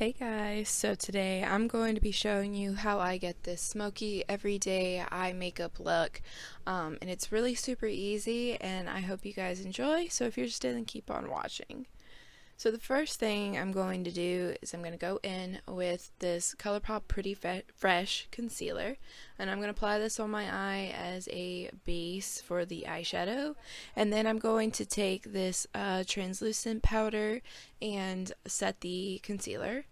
Hey guys, so today I'm going to be showing you how I get this smoky everyday eye makeup look, and it's really super easy and I hope you guys enjoy. So if you're interested, then keep on watching. So the first thing I'm going to do is I'm going to go in with this Colourpop Pretty Fresh concealer, and I'm going to apply this on my eye as a base for the eyeshadow, and then I'm going to take this translucent powder and set the concealer.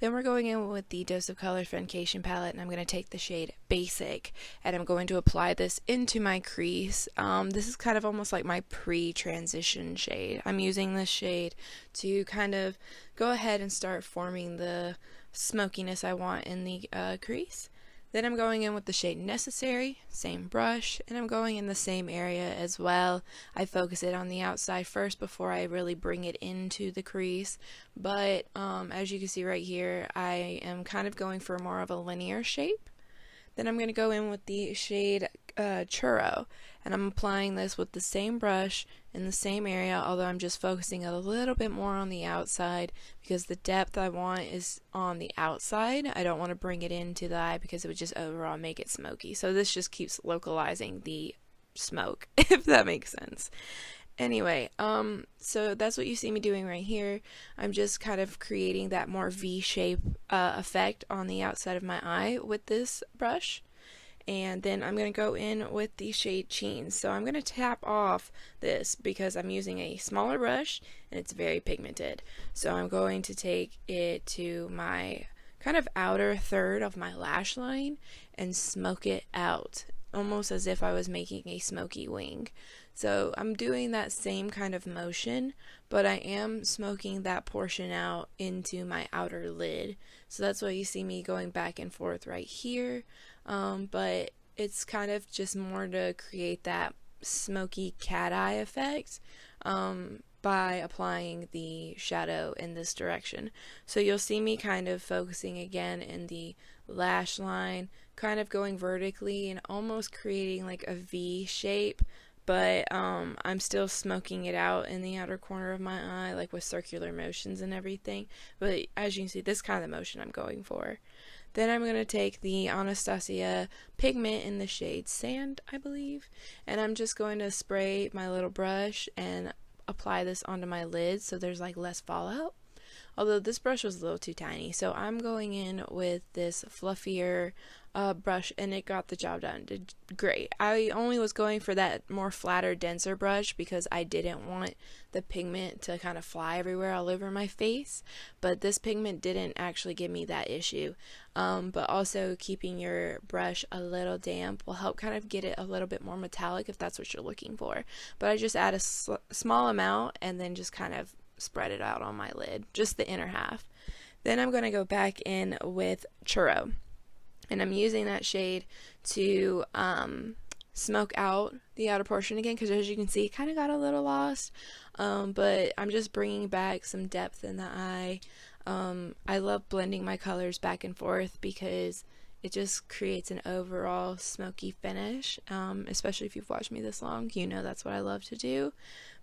Then we're going in with the Dose of Color Friendcation palette, and I'm going to take the shade Basic, and I'm going to apply this into my crease. This is kind of almost like my pre-transition shade. I'm using this shade to kind of go ahead and start forming the smokiness I want in the crease. Then I'm going in with the shade Necessary, same brush, and I'm going in the same area as well. I focus it on the outside first before I really bring it into the crease, but as you can see right here, I am kind of going for more of a linear shape. Then I'm going to go in with the shade Churro, and I'm applying this with the same brush in the same area, although I'm just focusing a little bit more on the outside because the depth I want is on the outside. I don't want to bring it into the eye because it would just overall make it smoky. So this just keeps localizing the smoke, if that makes sense. Anyway, so that's what you see me doing right here. I'm just kind of creating that more V-shape effect on the outside of my eye with this brush. And then I'm going to go in with the shade Cheens. So I'm going to tap off this because I'm using a smaller brush and it's very pigmented. So I'm going to take it to my kind of outer third of my lash line and smoke it out, almost as if I was making a smoky wing. So I'm doing that same kind of motion, but I am smoking that portion out into my outer lid. So that's why you see me going back and forth right here. But it's kind of just more to create that smoky cat eye effect by applying the shadow in this direction. So you'll see me kind of focusing again in the lash line, kind of going vertically and almost creating like a V shape, but I'm still smoking it out in the outer corner of my eye, like with circular motions and everything. But as you can see, this kind of motion I'm going for. Then I'm going to take the Anastasia pigment in the shade Sand, I believe, and I'm just going to spray my little brush and apply this onto my lid so there's like less fallout. Although this brush was a little too tiny, so I'm going in with this fluffier brush, and it got the job done. Did great. I only was going for that more flatter, denser brush because I didn't want the pigment to kind of fly everywhere all over my face, but this pigment didn't actually give me that issue. But also keeping your brush a little damp will help kind of get it a little bit more metallic if that's what you're looking for. But I just add a small amount and then just kind of spread it out on my lid, just the inner half. Then I'm going to go back in with Churro, and I'm using that shade to smoke out the outer portion again because as you can see it kind of got a little lost, but I'm just bringing back some depth in the eye. I love blending my colors back and forth because it just creates an overall smoky finish, especially if you've watched me this long, you know that's what I love to do.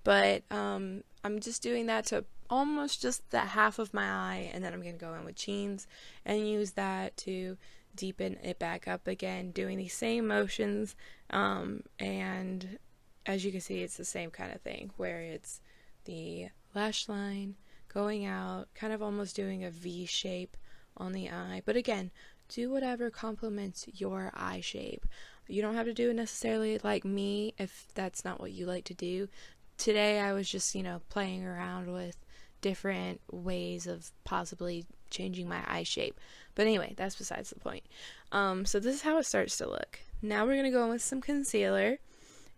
But I'm just doing that to almost just that half of my eye, and then I'm going to go in with Cheens and use that to deepen it back up again, doing the same motions, and as you can see it's the same kind of thing where it's the lash line going out, kind of almost doing a V shape on the eye. But again, do whatever complements your eye shape. You don't have to do it necessarily like me if that's not what you like to do. Today I was just, playing around with different ways of possibly changing my eye shape. But anyway, that's besides the point. So this is how it starts to look. Now we're going to go in with some concealer,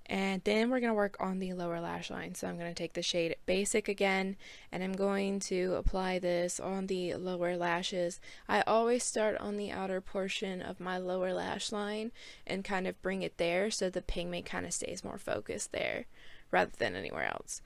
and then we're going to work on the lower lash line. So I'm going to take the shade Basic again, and I'm going to apply this on the lower lashes. I always start on the outer portion of my lower lash line and kind of bring it there so the pigment kind of stays more focused there rather than anywhere else.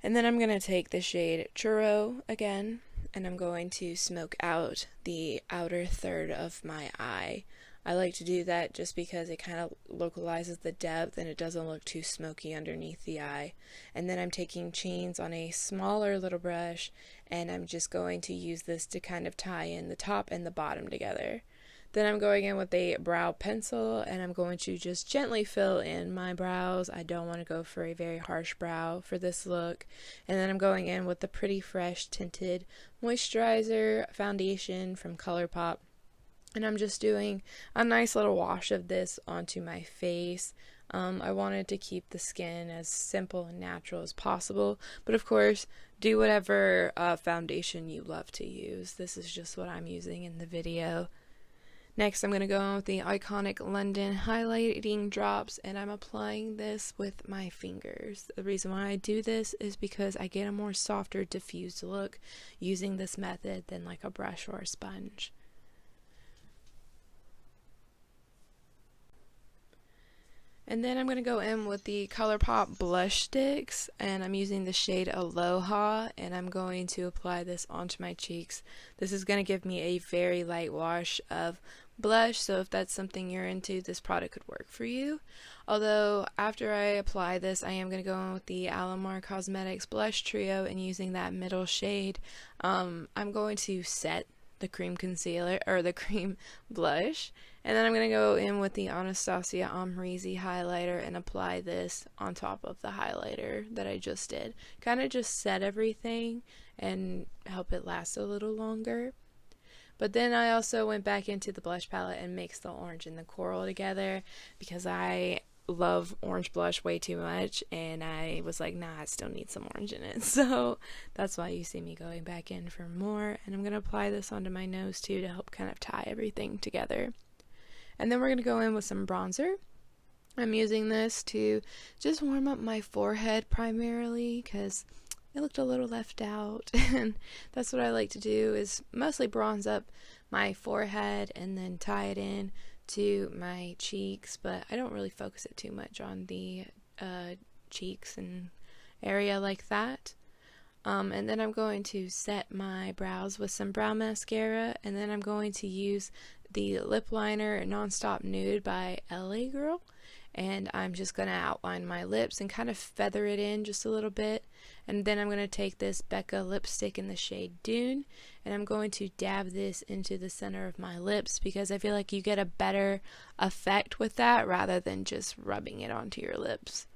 And then I'm going to take the shade Churro again, and I'm going to smoke out the outer third of my eye. I like to do that just because it kind of localizes the depth and it doesn't look too smoky underneath the eye. And then I'm taking chains on a smaller little brush, and I'm just going to use this to kind of tie in the top and the bottom together. Then I'm going in with a brow pencil, and I'm going to just gently fill in my brows. I don't want to go for a very harsh brow for this look. And then I'm going in with the Pretty Fresh tinted moisturizer foundation from Colourpop. And I'm just doing a nice little wash of this onto my face. I wanted to keep the skin as simple and natural as possible, but of course, do whatever foundation you love to use. This is just what I'm using in the video. Next, I'm going to go on with the iconic London highlighting drops, and I'm applying this with my fingers. The reason why I do this is because I get a more softer, diffused look using this method than like a brush or a sponge. And then I'm going to go in with the Colourpop blush sticks, and I'm using the shade Aloha, and I'm going to apply this onto my cheeks. This is going to give me a very light wash of blush, so if that's something you're into, this product could work for you. Although after I apply this, I am going to go in with the Alamar Cosmetics blush trio and using that middle shade. I'm going to set the cream concealer or the cream blush, and then I'm going to go in with the Anastasia Amrezy highlighter and apply this on top of the highlighter that I just did. Kind of just set everything and help it last a little longer. But then I also went back into the blush palette and mixed the orange and the coral together because I love orange blush way too much, and I was like, nah, I still need some orange in it. So that's why you see me going back in for more, and I'm going to apply this onto my nose too to help kind of tie everything together. And then we're going to go in with some bronzer. I'm using this to just warm up my forehead primarily because it looked a little left out, and that's what I like to do, is mostly bronze up my forehead and then tie it in to my cheeks, but I don't really focus it too much on the cheeks and area like that. And then I'm going to set my brows with some brow mascara, and then I'm going to use the lip liner Nonstop Nude by LA Girl, and I'm just going to outline my lips and kind of feather it in just a little bit. And then I'm going to take this Becca lipstick in the shade Dune, and I'm going to dab this into the center of my lips because I feel like you get a better effect with that rather than just rubbing it onto your lips.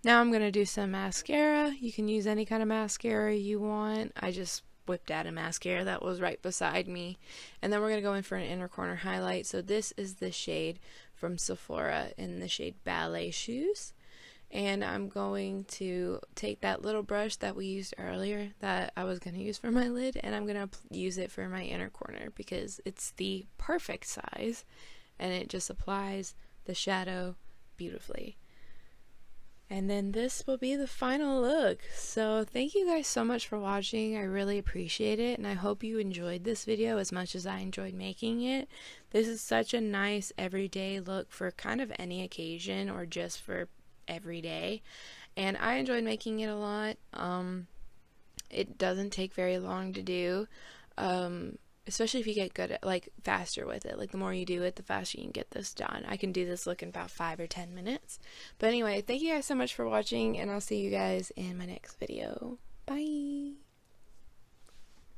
Now I'm going to do some mascara. You can use any kind of mascara you want. I just whipped out a mascara that was right beside me. And then we're going to go in for an inner corner highlight. So this is the shade from Sephora in the shade Ballet Shoes. And I'm going to take that little brush that we used earlier that I was going to use for my lid, and I'm going to use it for my inner corner because it's the perfect size and it just applies the shadow beautifully. And then this will be the final look. So thank you guys so much for watching. I really appreciate it, and I hope you enjoyed this video as much as I enjoyed making it. This is such a nice everyday look for kind of any occasion or just for every day, and I enjoyed making it a lot. It doesn't take very long to do, especially if you get good at, like, faster with it. Like, the more you do it, the faster you can get this done. I can do this look in about 5 or 10 minutes. But anyway, thank you guys so much for watching, and I'll see you guys in my next video. Bye!